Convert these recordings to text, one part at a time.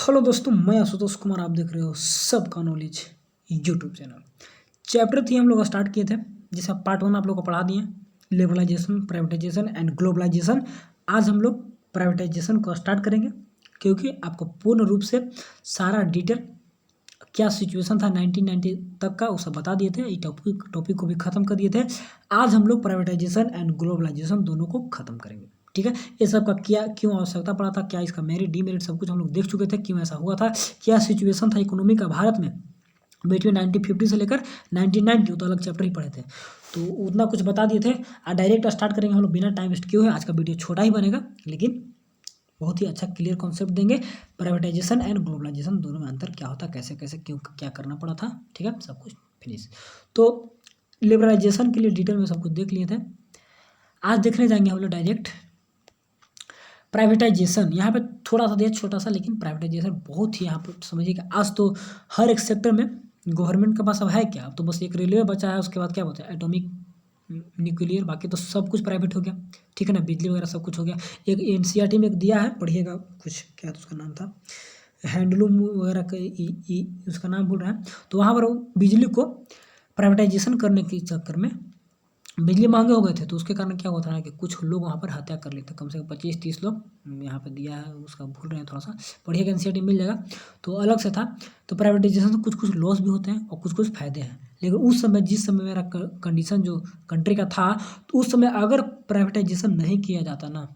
Hello दोस्तों, मैं आशुतोष कुमार। आप देख रहे हो सबका नॉलेज यूट्यूब चैनल। चैप्टर 3 हम लोग स्टार्ट किए थे, जिसका पार्ट 1 आप लोग को पढ़ा दिए, लिबरलाइजेशन, प्राइवेटाइजेशन एंड ग्लोबलाइजेशन। आज हम लोग प्राइवेटाइजेशन को स्टार्ट करेंगे, क्योंकि आपको पूर्ण रूप से सारा डिटेल क्या सिचुएशन था 1990 तक का, वो सब बता दिए थे। ये टॉपिक को भी ख़त्म कर दिए थे। आज हम लोग प्राइवेटाइजेशन एंड ग्लोबलाइजेशन दोनों को ख़त्म करेंगे, ठीक है। ये सब का क्या क्यों आवश्यकता पड़ा था, क्या इसका मेरिट डीमेरिट सब कुछ हम लोग देख चुके थे, क्यों ऐसा हुआ था, क्या सिचुएशन था इकोनॉमी का भारत में बिटवीन 1950 से लेकर 1990, तो अलग चैप्टर ही पढ़े थे, तो उतना कुछ बता दिए थे। डायरेक्ट स्टार्ट करेंगे हम लोग बिना टाइम वेस्ट किए हुए। आज का वीडियो छोटा ही बनेगा, लेकिन बहुत ही अच्छा क्लियर कॉन्सेप्ट देंगे। प्राइवेटाइजेशन एंड ग्लोबलाइजेशन दोनों में अंतर क्या होता है, कैसे कैसे क्यों क्या करना पड़ा था, ठीक है, सब कुछ फिनिश। तो लिबरलाइजेशन के लिए डिटेल में सब कुछ देख लिए थे। आज देखने जाएंगे हम लोग डायरेक्ट प्राइवेटाइजेशन। यहाँ पे थोड़ा सा दिया छोटा सा, लेकिन प्राइवेटाइजेशन बहुत ही यहाँ पर समझिएगा। आज तो हर एक सेक्टर में गवर्नमेंट के पास अब है क्या, अब तो बस एक रेलवे बचा है, उसके बाद क्या बोलते हैं एटॉमिक न्यूक्लियर, बाकी तो सब कुछ प्राइवेट हो गया, ठीक है ना। बिजली वगैरह सब कुछ हो गया। एक एनसीईआरटी में एक दिया है, पढ़िएगा, कुछ क्या तो उसका नाम था, हैंडलूम वगैरह का, उसका नाम बोल रहा है। तो वहाँ पर बिजली को प्राइवेटाइजेशन करने के चक्कर में बिजली महंगे हो गए थे, तो उसके कारण क्या हुआ था ना कि कुछ लोग वहाँ पर हत्या कर लेते, कम से कम 25-30 लोग। यहाँ पे दिया है, उसका भूल रहे हैं थोड़ा सा, पढ़िएगा, एनसीईआरटी मिल जाएगा, तो अलग से था। तो प्राइवेटाइजेशन से कुछ कुछ लॉस भी होते हैं और कुछ कुछ फायदे हैं। लेकिन उस समय, जिस समय मेरा कंडीशन जो कंट्री का था, तो उस समय अगर प्राइवेटाइजेशन नहीं किया जाता ना,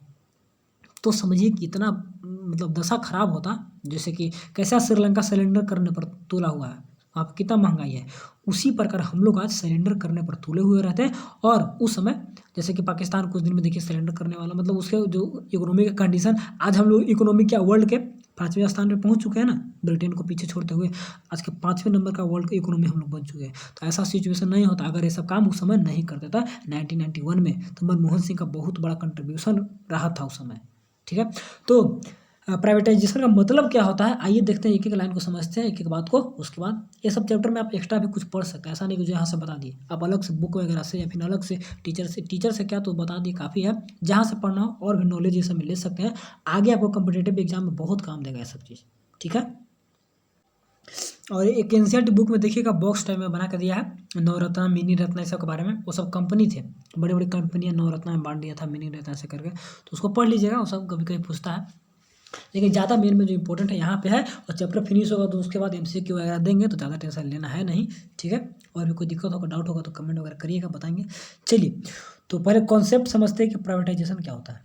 तो समझिए कि इतना मतलब दशा खराब होता। जैसे कि कैसा श्रीलंका सिलेंडर करने पर तुला हुआ है, वहाँ पर कितना महंगाई है, उसी प्रकार हम लोग आज सिलेंडर करने पर तुले हुए रहते हैं। और उस समय जैसे कि पाकिस्तान कुछ दिन में देखिए सिलेंडर करने वाला, मतलब उसके जो इकोनॉमी का कंडीशन, आज हम लोग इकोनॉमी क्या वर्ल्ड के 5वें स्थान पे पहुंच चुके हैं ना, ब्रिटेन को पीछे छोड़ते हुए आज के 5वें नंबर का वर्ल्ड का इकोनॉमी हम लोग बन चुके हैं। तो ऐसा सिचुएशन नहीं होता अगर ये सब काम उस समय नहीं करता था 1991 में, तो मनमोहन सिंह का बहुत बड़ा कंट्रीब्यूशन रहा था उस समय, ठीक है। तो प्राइवेटाइजेशन का मतलब क्या होता है, आइए देखते हैं, एक एक लाइन को समझते हैं, एक एक बात को। उसके बाद ये सब चैप्टर में आप एक्स्ट्रा भी कुछ पढ़ सकते हैं, ऐसा नहीं कि जो यहाँ से बता दिए, आप अलग से बुक वगैरह से या फिर अलग से टीचर से क्या तो बता दिए काफ़ी है। जहाँ से पढ़ना हो और भी नॉलेज ये सब में ले सकते हैं, आगे आपको कम्पिटेटिव एग्जाम में बहुत काम देगा ये सब चीज़, ठीक है। और एक एनसीईआरटी बुक में देखिएगा बॉक्स टाइप में बना कर दिया है, नवरत्ना, मिनी रत्ना, इस सब के बारे में। वो सब कंपनी थे, बड़ी बड़ी कंपनियां नवरत्ना में बांट दिया था, मिनी रत्ना ऐसे करके, तो उसको पढ़ लीजिएगा, वो सब कभी कभी पूछता है। लेकिन ज़्यादा मेन में जो इंपॉर्टेंट है यहाँ पे है, और चैप्टर फिनिश होगा तो उसके बाद एमसीक्यू वगैरह देंगे, तो ज़्यादा टेंशन लेना है नहीं, ठीक है। और भी कोई दिक्कत होगा, डाउट होगा तो कमेंट वगैरह करिएगा, बताएंगे। चलिए, तो पहले कॉन्सेप्ट समझते हैं कि प्राइवेटाइजेशन क्या होता है।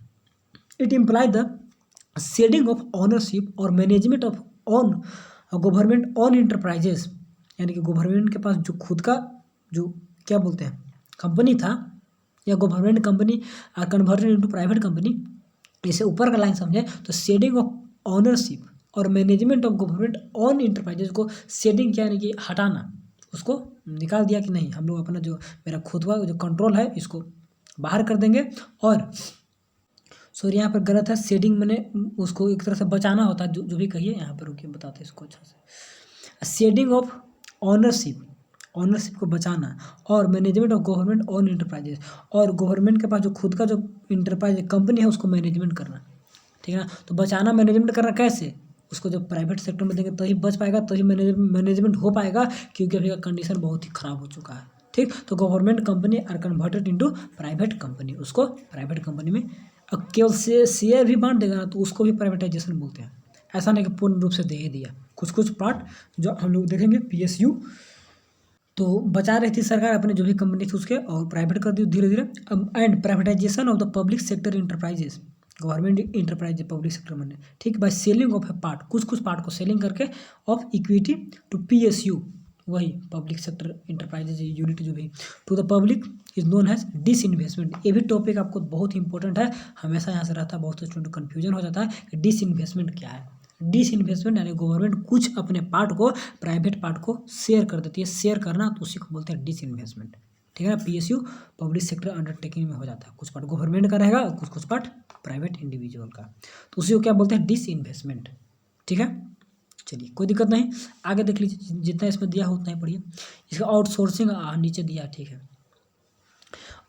It imply the shedding of ownership और management of on government on enterprises, यानी कि गवर्नमेंट के पास जो खुद का जो क्या बोलते हैं कंपनी था, या government company are converted into private company, इसे ऊपर का लाइन समझे तो शेडिंग ऑफ ऑनरशिप और management of government on enterprises को शेडिंग क्या, यानी कि हटाना, उसको निकाल दिया कि नहीं, हम लोग अपना जो मेरा खुद का जो कंट्रोल है इसको बाहर कर देंगे। और सॉरी यहाँ पर गलत है, शेडिंग मैंने उसको एक तरह से बचाना होता है, जो भी कहिए, यहाँ पर रुकिए बताते हैं इसको अच्छा से। शेडिंग ऑफ ऑनरशिप को बचाना, और management of government on enterprises, और गवर्नमेंट के पास जो खुद का जो इंटरप्राइज कंपनी है उसको मैनेजमेंट करना, ठीक है ना। तो बचाना, मैनेजमेंट करना कैसे, उसको जब प्राइवेट सेक्टर में देंगे तभी बच पाएगा, तभी मैनेजमेंट हो पाएगा, क्योंकि अभी का कंडीशन बहुत ही ख़राब हो चुका है, ठीक। तो government company are converted into private company, उसको प्राइवेट कंपनी में अब केवल शेयर भी बांट देगा ना, तो उसको भी प्राइवेटाइजेशन बोलते हैं। ऐसा नहीं कि पूर्ण रूप से दे ही दिया, कुछ कुछ पार्ट जो हम लोग देखेंगे। पीएसयू तो बचा रही थी सरकार अपने जो भी कंपनी थी उसके, और प्राइवेट कर दी धीरे धीरे। And privatisation of the public sector enterprises, government enterprise public sector में, ठीक, by selling of a part, कुछ कुछ पार्ट को सेलिंग करके, ऑफ इक्विटी टू पीएसयू, वही पब्लिक सेक्टर इंटरप्राइजेज यूनिट जो भी, to the public is known as disinvestment. ये भी टॉपिक आपको बहुत इंपॉर्टेंट है, हमेशा यहाँ से रहता है, बहुत स्टूडेंट कन्फ्यूजन हो जाता है कि डिसइन्वेस्टमेंट क्या है। डिसइन्वेस्टमेंट यानी गवर्नमेंट कुछ अपने पार्ट को, प्राइवेट पार्ट को शेयर कर देती है, शेयर करना, तो उसी को बोलते हैं डिसइन्वेस्टमेंट, ठीक है ना। पीएसयू पब्लिक सेक्टर अंडरटेकिंग में हो जाता है, कुछ पार्ट गवर्नमेंट का रहेगा और कुछ कुछ पार्ट प्राइवेट इंडिविजुअल का, तो उसी को क्या बोलते हैं, डिसइन्वेस्टमेंट, ठीक है। चलिए, कोई दिक्कत नहीं, आगे देख लीजिए, जितना इसमें दिया हो उतना ही पढ़िए। इसका आउटसोर्सिंग नीचे दिया, ठीक है।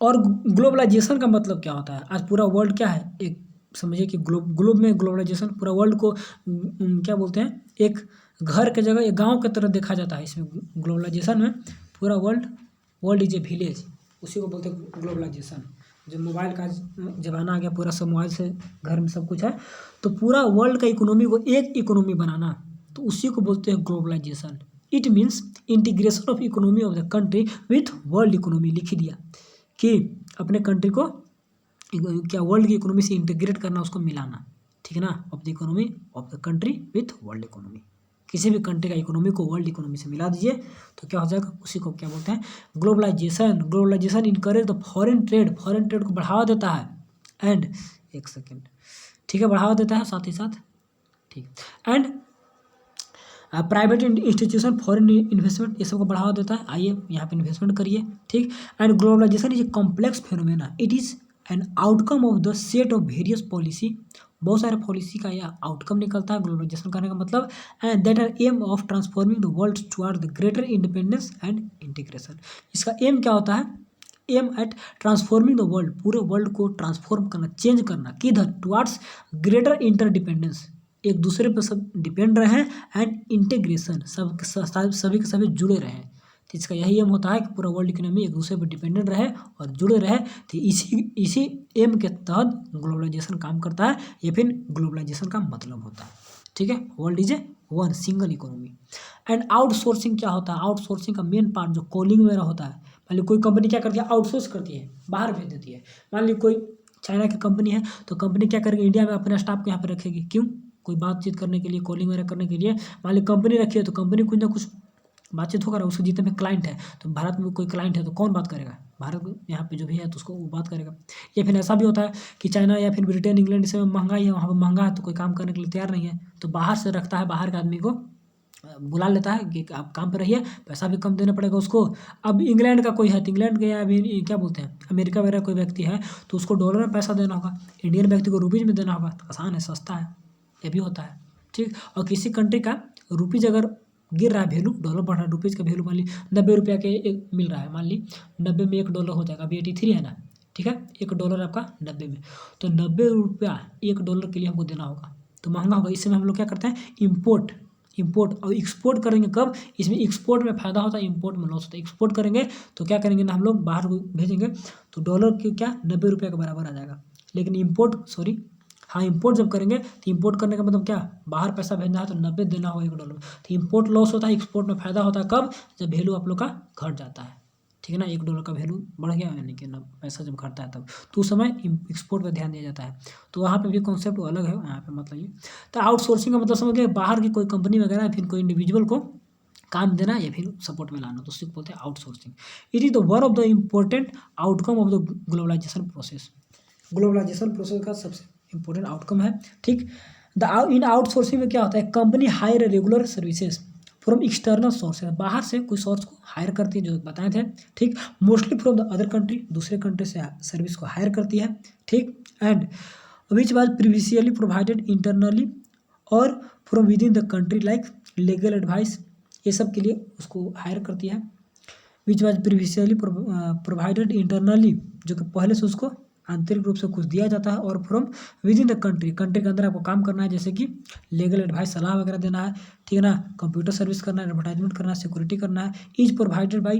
और ग्लोबलाइजेशन का मतलब क्या होता है, आज पूरा वर्ल्ड क्या है, एक समझिए कि ग्लोब में ग्लोबलाइजेशन पूरा वर्ल्ड को क्या बोलते हैं, एक घर के जगह एक गाँव की तरह देखा जाता है। इसमें ग्लोबलाइजेशन में पूरा वर्ल्ड इज ए विलेज, उसी को बोलते हैं ग्लोबलाइजेशन। जब मोबाइल का ज़माना आ गया, पूरा सब मोबाइल से घर में सब कुछ है, तो पूरा वर्ल्ड का इकोनॉमी को एक इकोनॉमी बनाना, तो उसी को बोलते हैं globalisation. It means integration of economy of the country with world economy. लिख ही दिया कि अपने कंट्री को क्या वर्ल्ड की इकोनॉमी से इंटीग्रेट करना, उसको मिलाना, ठीक है ना, of the economy of the country with world economy. किसी भी कंट्री का इकोनॉमी को वर्ल्ड इकोनॉमी से मिला दीजिए तो क्या हो जाएगा, उसी को क्या बोलते हैं, globalisation. Globalisation encourage the foreign trade को बढ़ावा देता है। एंड एक सेकेंड, ठीक है, बढ़ावा देता है साथ ही साथ, ठीक। And private institution, foreign investment, ये सब को बढ़ावा देता है। आइए यहाँ पे इन्वेस्टमेंट करिए, ठीक। And globalisation is a complex phenomena, it is an outcome of the set of various policy. बहुत सारे पॉलिसी का यह आउटकम निकलता है ग्लोबलाइजेशन करने का मतलब। And that are aim of transforming the world toward the greater independence and integration. इसका एम क्या होता है, aim at transforming the world, पूरे वर्ल्ड को ट्रांसफॉर्म करना, चेंज करना, किधर, टुवर्ड्स ग्रेटर इंटरडिपेंडेंस, एक दूसरे पर सब डिपेंड रहे हैं, एंड इंटीग्रेशन, सभी के सभी जुड़े रहें। तो इसका यही एम होता है कि पूरा वर्ल्ड इकोनॉमी एक दूसरे पर डिपेंडेंट रहे और जुड़े रहे। तो इसी एम के तहत ग्लोबलाइजेशन काम करता है, ये फिर ग्लोबलाइजेशन का मतलब होता है, ठीक है। World is a one single economy. And outsourcing क्या होता है, आउटसोर्सिंग का मेन पार्ट जो कॉलिंग वगैरह होता है, मान ली कोई कंपनी क्या करती है, आउटसोर्स करती है, बाहर भेज देती है। मान ली कोई चाइना की कंपनी है, तो कंपनी क्या करेगी, इंडिया में अपने स्टाफ को यहाँ पर रखेगी, क्यों, कोई बातचीत करने के लिए, कॉलिंग वगैरह करने के लिए। मान ली कंपनी रखी है, तो कंपनी कुछ ना कुछ बातचीत होगा, उसके जितने भी क्लाइंट है, तो भारत में कोई क्लाइंट है तो कौन बात करेगा, भारत में यहाँ पे जो भी है तो उसको वो बात करेगा। या फिर ऐसा भी होता है कि चाइना या फिर ब्रिटेन, इंग्लैंड, इसमें महंगाई है, वहाँ पर महंगा है, तो कोई काम करने के लिए तैयार नहीं है, तो बाहर से रखता है, बाहर के आदमी को बुला लेता है कि आप काम पर रहिए, पैसा भी कम देना पड़ेगा उसको। अब इंग्लैंड का कोई है, तो इंग्लैंड के या अभी क्या बोलते हैं, अमेरिका वगैरह कोई व्यक्ति है, तो उसको डॉलर में पैसा देना होगा, इंडियन व्यक्ति को रुपीज़ में देना होगा, तो आसान है, सस्ता है, ये भी होता है, ठीक। और किसी कंट्री का रुपीज़ अगर गिर रहा है वैल्यू, डॉलर बढ़ रहा है, रुपीज़ का वैल्यू मान ली 90 रुपया के एक मिल रहा है, मान ली 90 में $1 हो जाएगा, अभी 83 है ना, ठीक है, $1 आपका 90 में, तो 90 रुपया $1 के लिए हमको देना होगा, तो महंगा होगा। इस समय हम लोग क्या करते हैं, इम्पोर्ट और एक्सपोर्ट करेंगे। कब, इसमें एक्सपोर्ट में फ़ायदा होता है, इम्पोर्ट में लॉस होता है। एक्सपोर्ट करेंगे तो क्या करेंगे ना, हम लोग बाहर भेजेंगे तो डॉलर के क्या 90 रुपये के बराबर आ जाएगा। लेकिन इम्पोर्ट जब करेंगे तो इम्पोर्ट करने का मतलब क्या, बाहर पैसा भेजना है तो 90 देना होगा $1 में, तो इम्पोर्ट लॉस होता है, एक्सपोर्ट में फ़ायदा होता है। कब, जब वैल्यू आप लोग का घट जाता है, ठीक है ना, $1 का वैल्यू बढ़ गया, यानी कि पैसा जब घटता है तब, तो उस समय एक्सपोर्ट पर ध्यान दिया जाता है। तो वहाँ पे भी कॉन्सेप्ट अलग है, यहाँ पे मतलब ये। तो आउटसोर्सिंग का मतलब समझ गए, बाहर की कोई कंपनी वगैरह फिर कोई इंडिविजुअल को काम देना या फिर सपोर्ट में लाना, तो उसको बोलते हैं outsourcing. It is the one of the important outcome of the globalisation process. Globalisation process का सबसे इम्पोर्टेंट आउटकम है, ठीक। इन आउटसोर्सिंग में क्या होता है, company hire regular services from external sources, बाहर से कोई सोर्स को हायर करती है, जो बताए थे, ठीक। Mostly from the other country, दूसरे कंट्री से सर्विस को हायर करती है, ठीक। And which was previously provided internally और from within the country, like legal advice, ये सब के लिए उसको हायर करती है। Which was previously provided internally, जो कि पहले से उसको आंतरिक रूप से कुछ दिया जाता है, और from within the country के अंदर आपको काम करना है, जैसे कि लीगल एडवाइस, सलाह वगैरह देना है, ठीक है ना, कंप्यूटर सर्विस करना है, एडवर्टाइजमेंट करना है, सिक्योरिटी करना है, is provided by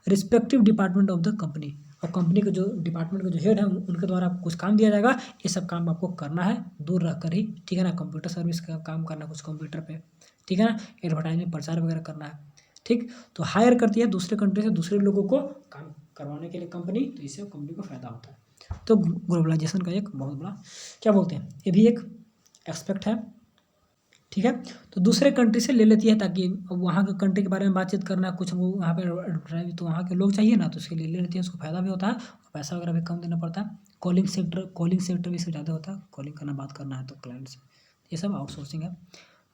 respective department of the company, और कंपनी के जो डिपार्टमेंट के जो हेड है उनके द्वारा आपको कुछ काम दिया जाएगा, ये सब काम आपको करना है दूर रह कर ही, ठीक है ना, कंप्यूटर सर्विस का काम करना कुछ कंप्यूटर पे, ठीक है ना, एडवर्टाइजमेंट प्रचार वगैरह करना है, ठीक। तो हायर करती है दूसरे कंट्री से दूसरे लोगों को काम करवाने के लिए कंपनी, तो इससे कंपनी को फ़ायदा होता है। तो ग्लोबलाइजेशन का एक बहुत बड़ा क्या बोलते हैं, ये भी एक एस्पेक्ट है, ठीक है। तो दूसरे कंट्री से ले लेती है, ताकि वहाँ के कंट्री के बारे में बातचीत करना, कुछ वो वहाँ पे तो वहाँ के लोग चाहिए ना, तो उसके लिए ले लेती है, उसको फ़ायदा भी होता है और पैसा वगैरह भी कम देना पड़ता है। कॉलिंग सेक्टर भी इससे ज़्यादा होता है, कॉलिंग करना, बात करना है तो क्लाइंट से, ये सब आउटसोर्सिंग है।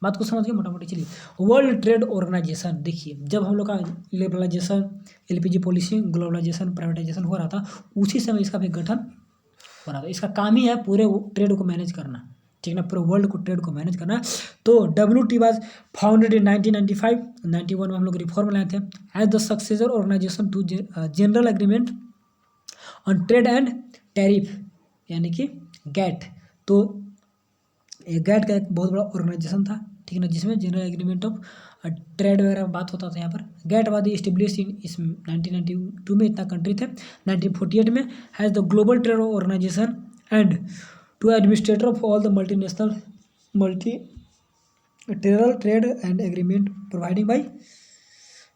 बात को समझ गए मोटा मोटी। चलिए, वर्ल्ड ट्रेड ऑर्गेनाइजेशन, देखिए जब हम लोग का liberalisation, LPG policy, globalisation, privatisation हो रहा था, उसी समय इसका भी गठन हो रहा था। इसका काम ही है पूरे ट्रेड को मैनेज करना, ठीक ना, पूरे वर्ल्ड को ट्रेड को मैनेज करना। तो WTO वाज फाउंडेड इन 1995, 91 में हम लोग रिफॉर्म लाए थे, as the successor organisation to general agreement on trade and tariff, यानी कि GATT। तो गैट का एक बहुत बड़ा ऑर्गेनाइजेशन था, ठीक है ना, जिसमें जनरल एग्रीमेंट ऑफ ट्रेड वगैरह बात होता था। यहाँ पर गैट वाज इस्टेब्लिश इन इस 1992 में, इतना कंट्री थे। 1948 में has the global trade organisation and to administrator of all the multinational multilateral trade and agreement providing by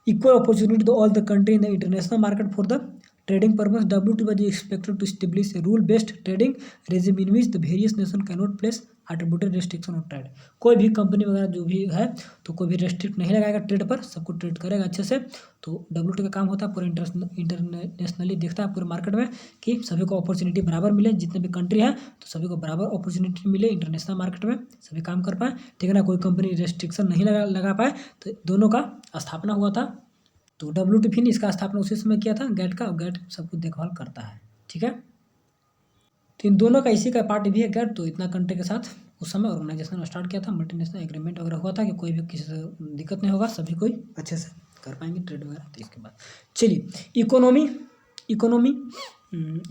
equal opportunity to all the country in the international market for the trading purpose. WTO was expected to establish a rule-based trading regime in which the various nations cannot place attributed restriction on trade. कोई भी company वगैरह जो भी है तो कोई भी restrict नहीं लगाएगा ट्रेड पर, सबको ट्रेड करेगा अच्छे से। तो WTO का काम होता है पूरे इंटरनेशनली देखता है पूरे मार्केट में कि सभी को अपॉर्चुनिटी बराबर मिले, जितने भी कंट्री है तो सभी को बराबर अपॉर्चुनिटी मिले इंटरनेशनल मार्केट में, सभी काम कर पाए, ठीक है ना, कोई कंपनी रेस्ट्रिक्शन नहीं लगा पाए। तो दोनों का स्थापना हुआ था। तो WTO फिर इसका स्थापना उसी समय किया था गैट का, और गैट सब कुछ देखभाल करता है, ठीक है। तो इन दोनों का इसी का पार्ट भी है गैट। तो इतना कंट्री के साथ उस समय ऑर्गेनाइजेशन स्टार्ट किया था, मल्टीनेशनल एग्रीमेंट वगैरह हुआ था कि कोई भी किसी से दिक्कत नहीं होगा, सभी कोई अच्छे से कर पाएंगे ट्रेड वगैरह। तो इसके बाद चलिए इकोनॉमी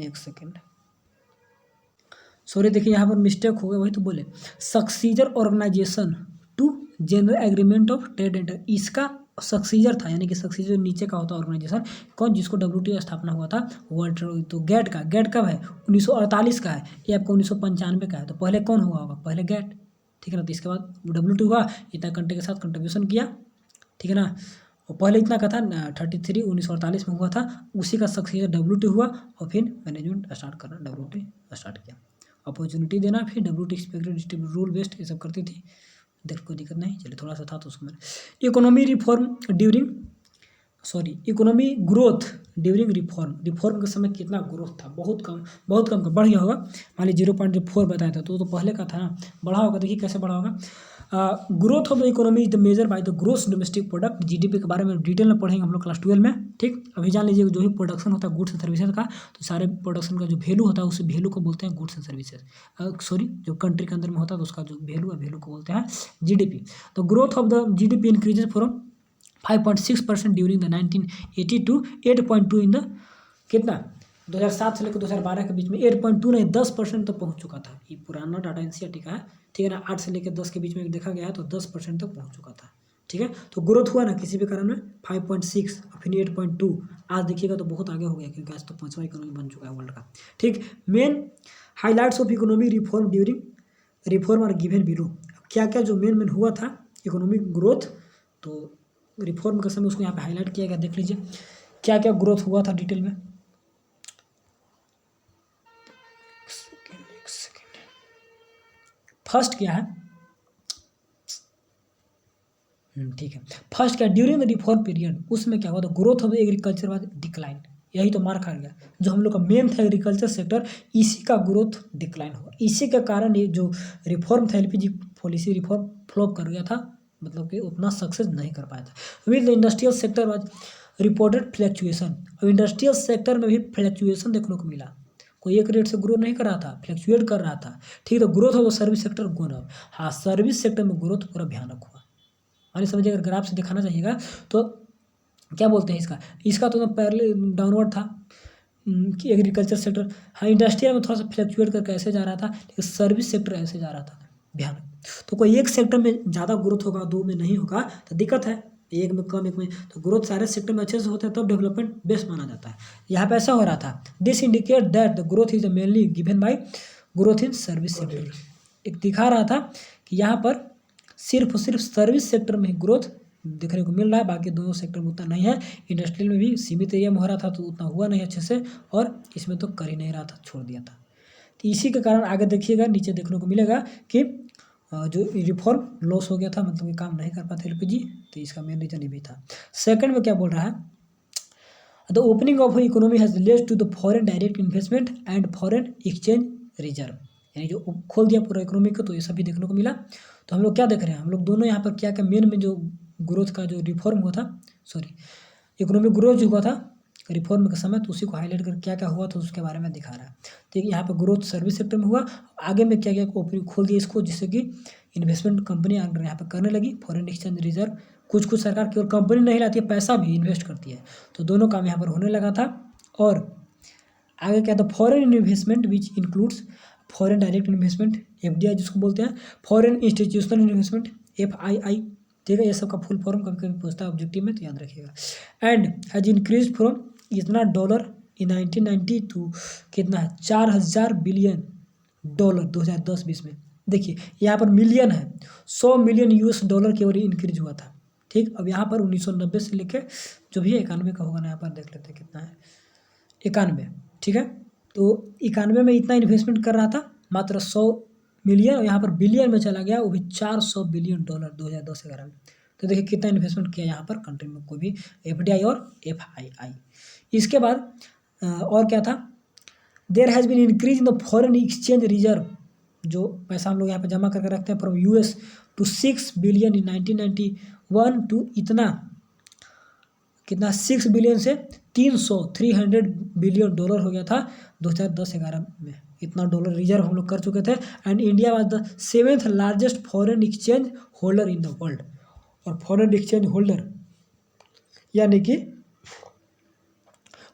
एक सेकेंड, सॉरी देखिए यहाँ पर मिस्टेक हो गया, वही तो बोले successor organisation to general agreement of trade and, इसका सक्सीजर था, यानी कि सक्सीजर नीचे का होता है ऑर्गेनाइजेशन कौन, जिसको WTO स्थापना हुआ था वर्ल्ड ट्रेड। तो गैट कब है 1948 का है, ये आपको 1995 का है। तो पहले कौन हुआ होगा, पहले गैट, ठीक है ना। तो इसके बाद WTO हुआ, इतना कंट्री के साथ कंट्रीब्यूशन किया, ठीक है ना। और पहले इतना का था 33 1948 में हुआ था, उसी का सक्सीजर WTO हुआ, और फिर मैनेजमेंट स्टार्ट करना WTO स्टार्ट किया, अपॉर्चुनिटी देना, फिर WTO एक्सपेक्टेड रूल बेस्ड ये सब करती थी। देख कोई दिक्कत नहीं, चलिए थोड़ा सा था तो उसको मैंने इकोनॉमी ग्रोथ ड्यूरिंग रिफॉर्म के समय कितना ग्रोथ था, बहुत कम का बढ़ गया होगा, मान लीजिए 0.4 बताया था, तो पहले का था ना, बढ़ा होगा। देखिए कैसे बढ़ा होगा। Growth of the economy is the measure by the gross domestic product, GDP के बारे में डिटेल में पढ़ेंगे हम लोग क्लास 12 में, ठीक। अभी जान लीजिए जो भी प्रोडक्शन होता है गुड्स एंड सर्विसेज का, तो सारे प्रोडक्शन का जो वैल्यू होता है उस वैल्यू को बोलते हैं गुड्स एंड सर्विसेज, सॉरी जो कंट्री के अंदर में होता है तो उसका जो वैल्यू है वैल्यू को बोलते हैं GDP। तो growth of the GDP increases from 5.6% during the 1980 to 8.2 in the कितना 2007 से लेकर 2012 के बीच में 8.2 नहीं 10% तक पहुंच चुका था। ये पुराना डाटा NCERT का है, ठीक है ना। 8 से लेकर 10 के बीच में देखा गया है तो 10% तक पहुंच चुका था, ठीक है। तो ग्रोथ हुआ ना किसी भी कारण में 5.6 और फिर 8.2, आज देखिएगा तो बहुत आगे हो गया क्योंकि आज तो 5वां इकोनॉमी बन चुका है वर्ल्ड का, ठीक। Main highlights of economy reform during reform are given below, क्या क्या जो मेन हुआ था इकोनॉमिक ग्रोथ, तो रिफॉर्म के समय उसको यहाँ पे हाईलाइट किया गया, देख लीजिए क्या क्या ग्रोथ हुआ था डिटेल में। फर्स्ट क्या है, ठीक है, फर्स्ट क्या ड्यूरिंग द रिफॉर्म पीरियड, उसमें क्या हुआ था growth of agriculture was decline, यही तो मार खा गया। जो हम लोग का मेन था एग्रीकल्चर सेक्टर, इसी का ग्रोथ डिक्लाइन हुआ, इसी के कारण ये जो रिफॉर्म था LPG पॉलिसी रिफॉर्म फ्लॉप कर गया था, मतलब कि उतना सक्सेस नहीं कर पाया था। With the industrial sector was reported fluctuation, अब इंडस्ट्रियल सेक्टर में भी फ्लैक्चुएशन देखने को मिला, कोई एक रेट से ग्रो नहीं कर रहा था, फ्लैक्चुएट कर रहा था, ठीक है। तो growth of the service sector gone up, हाँ सर्विस सेक्टर में ग्रोथ पूरा भयानक हुआ, मानिए समझिए अगर ग्राफ से दिखाना चाहिएगा तो क्या बोलते हैं इसका तो पहले डाउनवर्ड था कि एग्रीकल्चर सेक्टर, हाँ इंडस्ट्रियल में थोड़ा सा फ्लैक्चुएट करके ऐसे जा रहा था, लेकिन सर्विस सेक्टर ऐसे जा रहा था भयानक। तो कोई एक सेक्टर में ज़्यादा ग्रोथ होगा, दो में नहीं होगा तो दिक्कत है, एक में कम एक में, तो ग्रोथ सारे सेक्टर में अच्छे से होता है तब डेवलपमेंट बेस्ट माना जाता है। यहाँ पे ऐसा हो रहा था, this indicate that the growth is mainly given by growth in service sector, एक दिखा रहा था कि यहाँ पर सिर्फ और सिर्फ सर्विस सेक्टर में ग्रोथ देखने को मिल रहा है, बाकी दोनों सेक्टर में उतना नहीं है। इंडस्ट्रियल में भी सीमित एरिया में हो रहा था तो उतना हुआ नहीं अच्छे से, और इसमें तो कर ही नहीं रहा था, छोड़ दिया था। तो इसी के कारण आगे देखिएगा नीचे देखने को मिलेगा कि जो रिफॉर्म लॉस हो गया था, मतलब कि काम नहीं कर पाते LPG, तो इसका मेन रीजन ये भी था। सेकंड में क्या बोल रहा है, the opening of economy has led to the foreign direct investment and foreign exchange reserve, यानी जो खोल दिया पूरा इकोनॉमी को, तो ये सभी देखने को मिला। तो हम लोग क्या देख रहे हैं, हम लोग दोनों यहाँ पर क्या क्या मेन में जो ग्रोथ का जो रिफॉर्म हुआ था, सॉरी इकोनॉमिक ग्रोथ जो हुआ था रिफॉर्म के समय, तो उसी को हाईलाइट कर क्या क्या हुआ था उसके बारे में दिखा रहा है। तो यहाँ पे ग्रोथ सर्विस सेक्टर में हुआ, आगे में क्या क्या ओपनिंग खोल दिया इसको, जिससे कि इन्वेस्टमेंट कंपनी यहाँ पे करने लगी, फॉरेन एक्सचेंज रिजर्व, कुछ सरकार केवल कंपनी नहीं लाती है, पैसा भी इन्वेस्ट करती है, तो दोनों काम यहाँ पर होने लगा था। और आगे क्या था, foreign investment which includes foreign direct investment FDI जिसको बोलते हैं, फॉरेन इंस्टीट्यूशनल इन्वेस्टमेंट FII, ठीक है। ये सब का फुल फॉर्म कभी कभी पूछता है ऑब्जेक्टिव में, तो याद रखिएगा। एंड हैज इंक्रीज फ्रॉम इतना डॉलर इन 1990 टू कितना है 4000 बिलियन डॉलर 2010-20 में। देखिए यहाँ पर मिलियन है, 100 मिलियन US डॉलर की ओर इंक्रीज हुआ था, ठीक। अब यहाँ पर 1990 से लेके जो भी है 91 का होगा ना, यहाँ पर देख लेते हैं कितना है 91, ठीक है। तो 91 में इतना इन्वेस्टमेंट कर रहा था मात्र 100 मिलियन, और यहाँ पर बिलियन में चला गया, वो भी 400 बिलियन डॉलर 2010-11 में। तो देखिए कितना इन्वेस्टमेंट किया यहाँ पर कंट्री में, कोई भी FDI और FII। इसके बाद और क्या था, there has been increase in the foreign exchange reserve, जो पैसा हम लोग यहाँ पे जमा करके रखते हैं, from US to 6 billion in 1991 to इतना कितना 6 बिलियन से 300 बिलियन डॉलर हो गया था 2010-11 में। इतना डॉलर रिजर्व हम लोग कर चुके थे। And India was the 7th largest foreign exchange holder in the world. और फॉरेन एक्सचेंज होल्डर यानी कि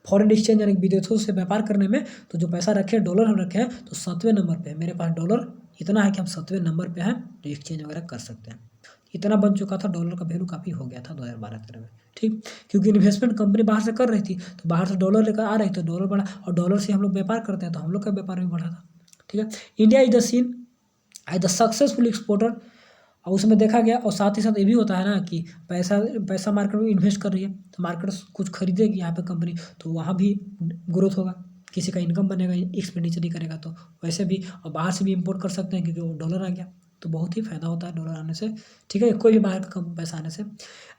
फॉरेन एक्सचेंज यानी विदेशों से व्यापार करने में, तो जो पैसा रखे डॉलर हम रखे हैं, तो 7वें नंबर पे है। मेरे पास डॉलर इतना है कि हम 7वें नंबर पे हैं, तो एक्सचेंज वगैरह कर सकते हैं। इतना बन चुका था, डॉलर का वैल्यू काफ़ी हो गया था 2012-13 में, ठीक। क्योंकि इन्वेस्टमेंट कंपनी बाहर से कर रही थी, तो बाहर से डॉलर लेकर आ रही थी, तो डॉलर बढ़ा, और डॉलर से हम लोग व्यापार करते हैं, तो हम लोग का व्यापार भी बढ़ा था, ठीक है। India is the seen as the successful exporter, और उसमें देखा गया। और साथ ही साथ ये भी होता है ना कि पैसा मार्केट में इन्वेस्ट कर रही है, तो मार्केट कुछ खरीदेगी यहाँ पे कंपनी, तो वहाँ भी ग्रोथ होगा, किसी का इनकम बनेगा, एक्सपेंडिचर ही करेगा, तो वैसे भी। और बाहर से भी इंपोर्ट कर सकते हैं, क्योंकि वो डॉलर आ गया, तो बहुत ही फायदा होता है डॉलर आने से, ठीक है, कोई भी बाहर का कम पैसा आने से।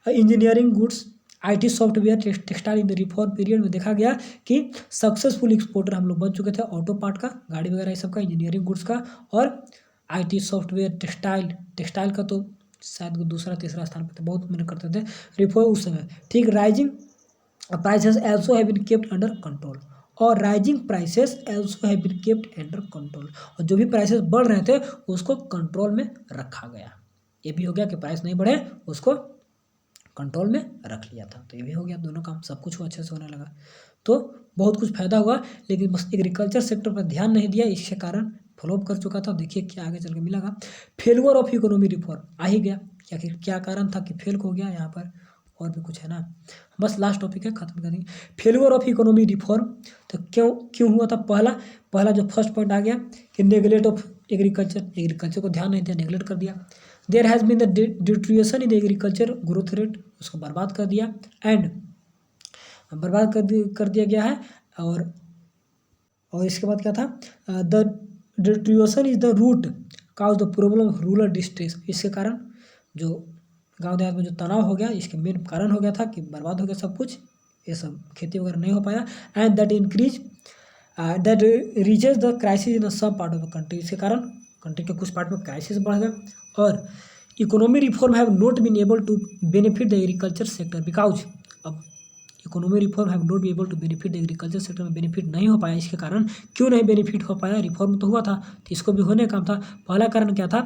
Engineering goods, IT software, textile in the reform period में देखा गया कि सक्सेसफुल एक्सपोर्टर हम लोग बन चुके थे, ऑटो पार्ट का, गाड़ी वगैरह ये सब का, इंजीनियरिंग गुड्स का, और IT सॉफ्टवेयर, टेक्सटाइल का तो शायद दूसरा तीसरा स्थान पर थे, बहुत मेहनत करते थे रिफॉर्म उस समय, ठीक। Rising prices also have been kept under control, और rising prices also have been kept under control, और जो भी प्राइसेस बढ़ रहे थे उसको कंट्रोल में रखा गया। ये भी हो गया कि प्राइस नहीं बढ़े, उसको कंट्रोल में रख लिया था, तो ये भी हो गया, दोनों काम सब कुछ अच्छे से होने लगा, तो बहुत कुछ फायदा हुआ। लेकिन बस एग्रीकल्चर सेक्टर पर ध्यान नहीं दिया, इसके कारण फ्लॉप कर चुका था। देखिए क्या आगे चल के मिलेगा। फेलियर ऑफ इकोनॉमी रिफॉर्म आ ही गया, क्या कारण था कि फेल हो गया यहाँ पर, और भी कुछ है ना, बस लास्ट टॉपिक है, खत्म करेंगे। फेलियर ऑफ इकोनॉमी रिफॉर्म, तो क्यों हुआ था। पहला जो फर्स्ट पॉइंट आ गया कि नेगलेक्ट ऑफ एग्रीकल्चर को ध्यान नहीं दिया, नेगलेक्ट कर दिया। There has been the deterioration in agriculture growth rate, उसको बर्बाद कर दिया, एंड बर्बाद कर दिया गया है। और इसके बाद क्या था, the deterioration is the root cause the problem of rural district, इसके कारण जो गांव देहात में जो तनाव हो गया, इसके मेन कारण हो गया था कि बर्बाद हो गया सब कुछ, ये सब खेती वगैरह नहीं हो पाया। And that reaches the crisis in सब पार्ट ऑफ द कंट्री, इसके कारण कंट्री के कुछ पार्ट में क्राइसिस बढ़ गए। और economy reform have not been able to benefit the agriculture sector because, अब economy reform have not be able to benefit the agriculture sector में बेनिफिट नहीं हो पाया। इसके कारण क्यों नहीं बेनिफिट हो पाया, रिफॉर्म तो हुआ था, तो इसको भी होने का था। पहला कारण क्या था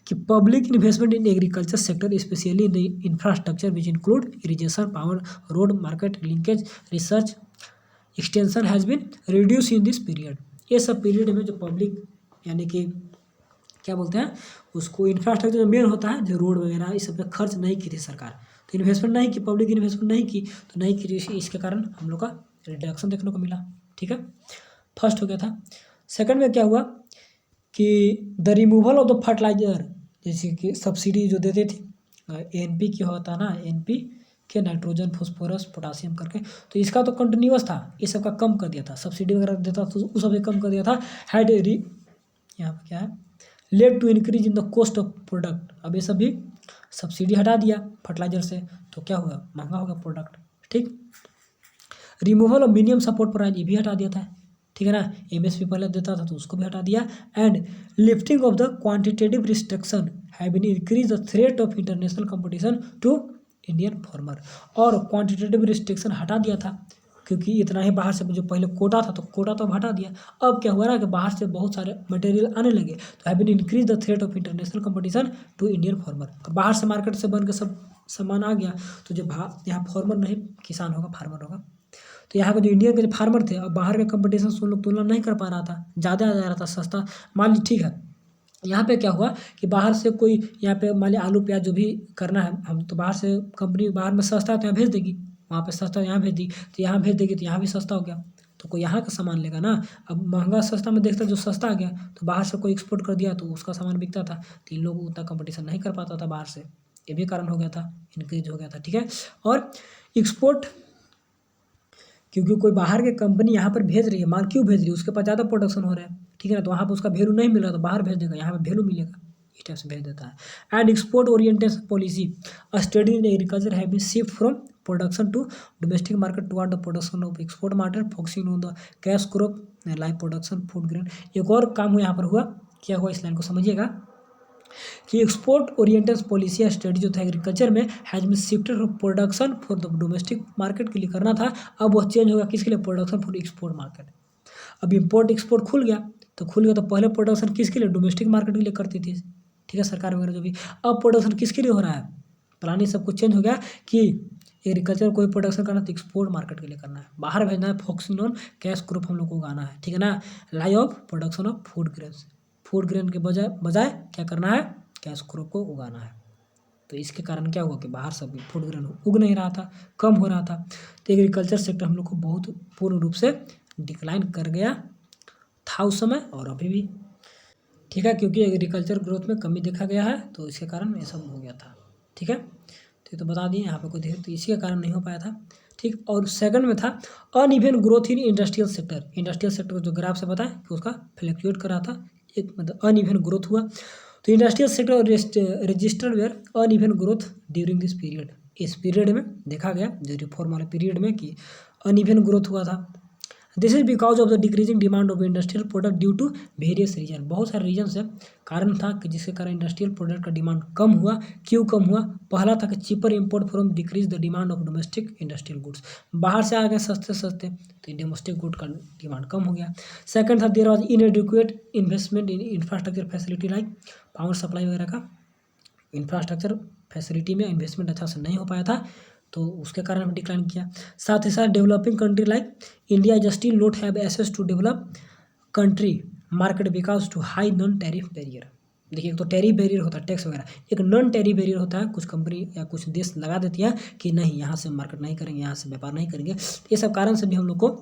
कि public investment in agriculture sector specially in the infrastructure which include irrigation, power, road, market linkage, research extension has been reduce in this period. ये सब पीरियड में जो पब्लिक यानी कि क्या बोलते हैं उसको, इंफ्रास्ट्रक्चर जो मेन होता है, जो रोड वगैरह इस सब पे खर्च नहीं की थी सरकार, तो इन्वेस्टमेंट नहीं की, पब्लिक इन्वेस्टमेंट नहीं की, तो नहीं की, इसके कारण हम लोग का रिडक्शन देखने को मिला, ठीक है। फर्स्ट हो गया था। सेकंड में क्या हुआ कि the removal of the fertiliser, जैसे कि सब्सिडी जो देते थे NP की होता ना, NP के नाइट्रोजन, फॉस्फोरस, पोटासियम करके, तो इसका तो कंटिन्यूअस था, ये सब का कम कर दिया था, सब्सिडी वगैरह देता तो उस सब कम कर दिया था। हैड यहाँ पर क्या है, led to increase in the cost of product, अब ये सब भी सब्सिडी हटा दिया फर्टिलाइजर से, तो क्या हुआ, महंगा होगा प्रोडक्ट, ठीक। Removal of minimum support price, ये भी हटा दिया था, ठीक है ना, MSP पहले देता था तो उसको भी हटा दिया। And lifting of the quantitative restriction have been increase the threat of international competition to Indian farmer, और क्वांटिटेटिव रिस्ट्रिक्शन हटा दिया था, क्योंकि इतना ही बाहर से जो पहले कोटा था, तो कोटा तो हटा दिया। अब क्या हुआ ना कि बाहर से बहुत सारे मटेरियल आने लगे, तो have been increase the threat of international competition to Indian farmer, बाहर से मार्केट से बन के सब सामान आ गया, तो जो यहाँ फार्मर नहीं किसान होगा, फार्मर होगा, तो यहाँ के जो इंडियन के जो फार्मर थे और बाहर के कंपटीशन से उन लोग तुलना नहीं कर पा रहा था, ज़्यादा आ जा रहा था सस्ता। मान ली ठीक है, यहाँ पे क्या हुआ कि बाहर से कोई यहाँ पे मान लिया आलू प्याज जो भी करना है हम, तो बाहर से कंपनी बाहर में सस्ता है तो यहाँ भेज देगी, वहाँ पे सस्ता यहाँ भेज दी, तो यहाँ भेज देगी तो यहाँ भी सस्ता हो गया, तो कोई यहाँ का सामान लेगा ना। अब महंगा सस्ता में देखता जो सस्ता आ गया, तो बाहर से कोई एक्सपोर्ट कर दिया तो उसका सामान बिकता था, तो इन लोग उतना कंपटीशन नहीं कर पाता था बाहर से, ये भी कारण हो गया था, इंक्रीज हो गया था। ठीक है, और एक्सपोर्ट क्योंकि कोई बाहर की कंपनी यहाँ पर भेज रही है, माल क्यों भेज रही है, उसके पास ज़्यादा प्रोडक्शन हो रहा है, ठीक है ना, तो वहाँ पर उसका वैल्यू नहीं मिल रहा तो बाहर भेज देगा, यहाँ पे वैल्यू मिलेगा, इस टाइप से भेज देता है। And export orientation policy, a study in agriculture have been shift from production to domestic market toward the production of export market focusing on the cash crop live production food grain. एक और काम यहाँ पर हुआ, क्या हुआ इस line को समझिएगा कि एक्सपोर्ट ओरिएंटेड पॉलिसी या स्ट्रेटजी जो था एग्रीकल्चर में has been shifted from production for the domestic market के लिए करना था, अब वो चेंज होगा किसके लिए, प्रोडक्शन फॉर एक्सपोर्ट मार्केट। अब इम्पोर्ट एक्सपोर्ट खुल गया, तो पहले प्रोडक्शन किसके लिए, डोमेस्टिक मार्केट के लिए करती थी, ठीक है, सरकार वगैरह जो भी। अब प्रोडक्शन किसके लिए हो रहा है, प्लान सब कुछ चेंज हो गया कि एग्रीकल्चर कोई प्रोडक्शन करना तो एक्सपोर्ट मार्केट के लिए करना है, बाहर भेजना है, फोकसिंग ऑन कैश क्रॉप हम लोग को उगाना है, ठीक है ना, lie of production of food grain के बजाय क्या करना है, कैश क्रॉप को उगाना है। तो इसके कारण क्या हुआ कि बाहर सब फूड ग्रेन उग नहीं रहा था, कम हो रहा था, तो एग्रीकल्चर सेक्टर हम लोग को बहुत पूर्ण रूप से डिक्लाइन कर गया था उस समय और अभी भी, ठीक है, क्योंकि एग्रीकल्चर ग्रोथ में कमी देखा गया है, तो इसके कारण ये सब हो गया था। ठीक है, तो ये तो बता दिए, यहाँ पे कोई तो इसी के कारण नहीं हो पाया था। ठीक, और सेकंड में था uneven growth in industrial sector. Industrial sector को जो ग्राफ से बताया कि उसका फ्लक्चुएट कर रहा था, एक मतलब अनइवन ग्रोथ हुआ, तो industrial sector registered were uneven growth during this period. इस पीरियड में देखा गया जो रिफॉर्म वाले पीरियड में कि अनइवन ग्रोथ हुआ था। This is because of the decreasing demand of industrial product due to various reason. बहुत सारे रीजन से कारण था कि जिसके कारण इंडस्ट्रियल प्रोडक्ट का डिमांड कम हुआ। क्यों कम हुआ, पहला था कि cheaper import from decrease the demand of domestic industrial goods, बाहर से आ गए सस्ते सस्ते तो डोमेस्टिक गुड का डिमांड कम हो गया। सेकंड था there was inadequate investment in infrastructure facility like power supply वगैरह का इंफ्रास्ट्रक्चर फैसिलिटी में इन्वेस्टमेंट अच्छा से नहीं हो पाया था, तो उसके कारण हम डिक्लाइन किया। साथ ही साथ developing country like India is still not have access to develop country market because to high non tariff barrier. देखिए, एक तो टैरिफ बैरियर होता है टैक्स वगैरह, एक नॉन टैरिफ बैरियर होता है, कुछ कंपनी या कुछ देश लगा देती है कि नहीं यहाँ से मार्केट नहीं करेंगे, यहाँ से व्यापार नहीं करेंगे। ये सब कारण से भी हम लोग को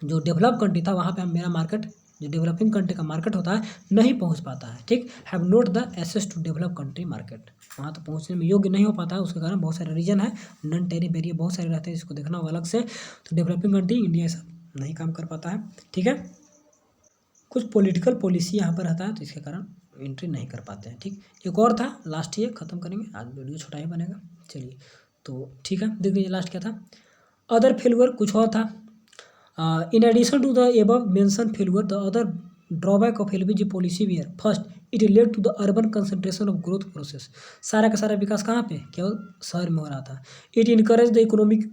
जो डेवलप कंट्री था वहाँ पे हम मेरा मार्केट जो डेवलपिंग कंट्री का मार्केट होता है नहीं पहुँच पाता है। ठीक, have not the access to develop country market, वहाँ तो पहुँचने में योग्य नहीं हो पाता है। उसके कारण बहुत सारे रीजन है, नॉन टैरिफ बैरियर बहुत सारे रहते हैं, इसको देखना होगा अलग से। तो डेवलपिंग कंट्री इंडिया ऐसा नहीं काम कर पाता है। ठीक है, कुछ पॉलिटिकल पॉलिसी यहाँ पर रहता है तो इसके कारण एंट्री नहीं कर पाते हैं। ठीक, एक और था लास्ट ये ख़त्म करेंगे, आज वीडियो छोटा ही बनेगा। चलिए, तो ठीक है, देख लीजिए लास्ट क्या था, अदर फेलुअर कुछ और था। In addition to the above mentioned failure, the other drawback of LPG policy were first, it led to the urban concentration of growth process. सारा का सारा विकास कहाँ पे, केवल शहर में हो रहा था। It encouraged the economic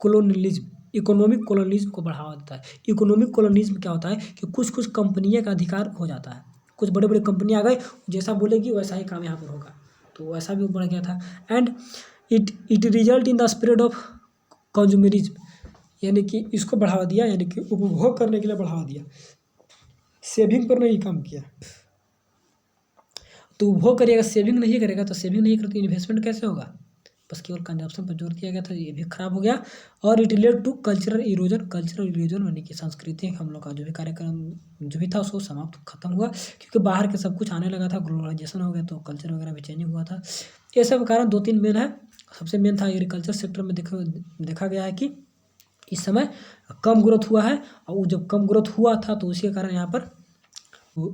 colonialism, economic colonialism को बढ़ावा देता है। इकोनॉमिक कॉलोनीज़म क्या होता है कि कुछ कुछ कंपनियों का अधिकार हो जाता है, कुछ बड़े बड़े कंपनी आ गए, जैसा बोलेगी वैसा ही काम यहाँ पर होगा, तो वैसा भी बढ़ गया था। And it result in the spread of consumerism, यानी कि इसको बढ़ावा दिया, यानी कि उपभोग करने के लिए बढ़ावा दिया, सेविंग पर नहीं काम किया। तो उपभोग करेगा, सेविंग नहीं करेगा, तो सेविंग नहीं करते इन्वेस्टमेंट कैसे होगा, बस केवल कंजप्शन पर जोर दिया गया था, ये भी खराब हो गया। और it relate to cultural erosion यानी कि सांस्कृतिक हम लोग का जो भी कार्यक्रम जो भी था उसको समाप्त खत्म हुआ, क्योंकि बाहर के सब कुछ आने लगा था, ग्लोबलाइजेशन हो गया, तो कल्चर वगैरह भी चेंजिंग हुआ था। ये सब कारण 2-3 मेन है। सबसे मेन था एग्रीकल्चर सेक्टर में देखा गया है कि इस समय कम ग्रोथ हुआ है, और जब कम ग्रोथ हुआ था तो उसके कारण यहाँ पर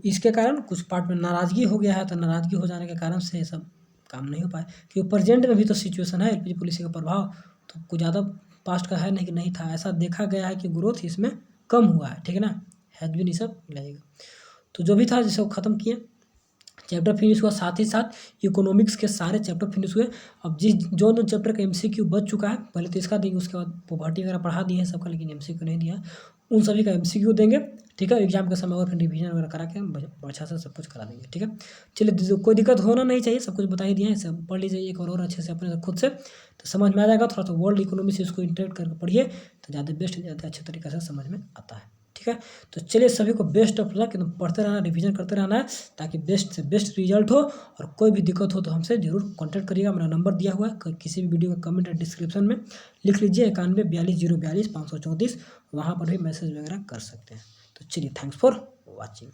इसके कारण कुछ पार्ट में नाराज़गी हो गया है, तो नाराज़गी हो जाने के कारण से ये सब काम नहीं हो पाए। क्योंकि प्रेजेंट में भी तो सिचुएशन है, एलपीजी पॉलिसी का प्रभाव तो कुछ ज़्यादा पास्ट का है नहीं कि नहीं था, ऐसा देखा गया है कि ग्रोथ इसमें कम हुआ है। ठीक है ना, हैज बीन ये सब लगेगा। तो जो भी था जिसे ख़त्म किए। चैप्टर फिनिश हुआ, साथ ही साथ इकोनॉमिक्स के सारे चैप्टर फिनिश हुए। अब जो चैप्टर का MCQ बच चुका है, पहले तो इसका देंगे, उसके बाद पॉवर्टी वगैरह पढ़ा दिए हैं सबका, लेकिन MCQ नहीं दिया, उन सभी का MCQ देंगे, ठीक है। एग्जाम के समय और फिर रिवीजन वगैरह करा के हम अच्छा से सब कुछ करा देंगे, ठीक है। चलिए, कोई दिक्कत होना नहीं चाहिए, सब कुछ बता ही दिए हैं, सब पढ़ लीजिए एक और अच्छे से अपने खुद से, तो समझ में आ जाएगा। थोड़ा सा वर्ल्ड इकोनॉमी से इसको इंटरेक्ट करके पढ़िए तो ज़्यादा बेस्ट, ज़्यादा अच्छे तरीके से समझ में आता है, ठीक है। तो चलिए, सभी को बेस्ट ऑफ लक, एकदम पढ़ते रहना, रिवीजन करते रहना है, ताकि बेस्ट से बेस्ट रिजल्ट हो। और कोई भी दिक्कत हो तो हमसे जरूर कॉन्टैक्ट करिएगा, मेरा नंबर दिया हुआ है, किसी भी वीडियो का कमेंट डिस्क्रिप्शन में लिख लीजिए, 91 42 042 534, वहाँ पर भी मैसेज वगैरह कर सकते हैं। तो चलिए, थैंक्स फॉर वॉचिंग।